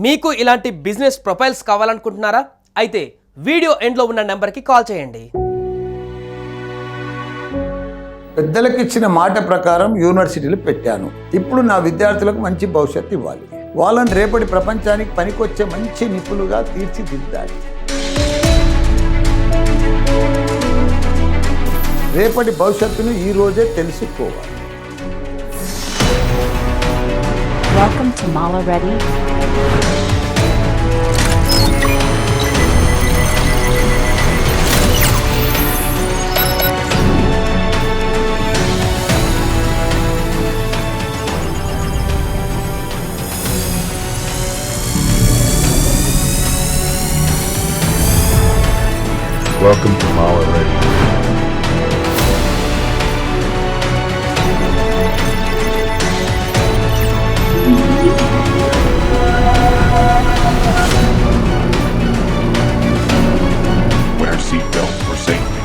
మీకు ఇలాంటి business profiles కావాలనుకుంటున్నారా? అయితే వీడియో ఎండ్లో ఉన్న నెంబర్కి కాల్ చేయండి. పెద్దలకు ఇచ్చిన మాట ప్రకారం యూనివర్సిటీలు పెట్టాను. ఇప్పుడు నా విద్యార్థులకు మంచి భవిష్యత్తు ఇవ్వాలి. వాళ్ళని రేపటి ప్రపంచానికి పనికొచ్చే మంచి నిపుణులుగా తీర్చిదిద్దాలి. రేపటి భవిష్యత్తును ఈ రోజే తెలుసుకోవాలి. Welcome to Mala Ready. Welcome to Mala Ready. Wear seatbelts for safety.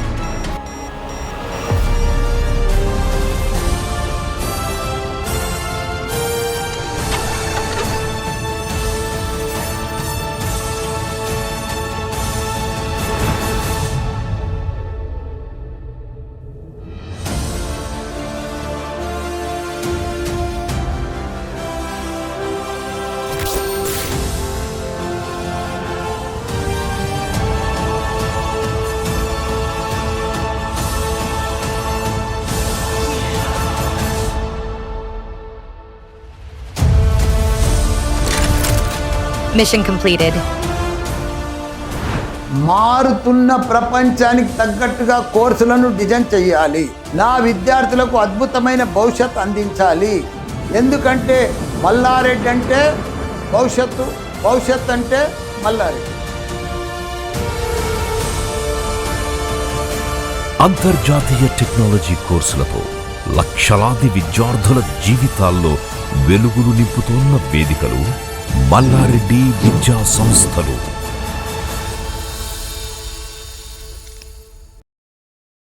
Mission completed. మారుతున్న ప్రపంచానికి తగ్గట్టుగా కోర్సులను డిజైన్ చేయాలి. నా విద్యార్థులకు అద్భుతమైన భవిష్యత్తు అందించాలి. ఎందుకంటే మల్లారెడ్డి అంటే భవిష్యత్తు అంటే మల్లారెడ్డి. అంతర్జాతీయ టెక్నాలజీ కోర్సులతో లక్షలాది విద్యార్థుల జీవితాల్లో వెలుగులు నింపుతున్న వేదికలు మల్లారెడ్డి విద్యా సంస్థలు.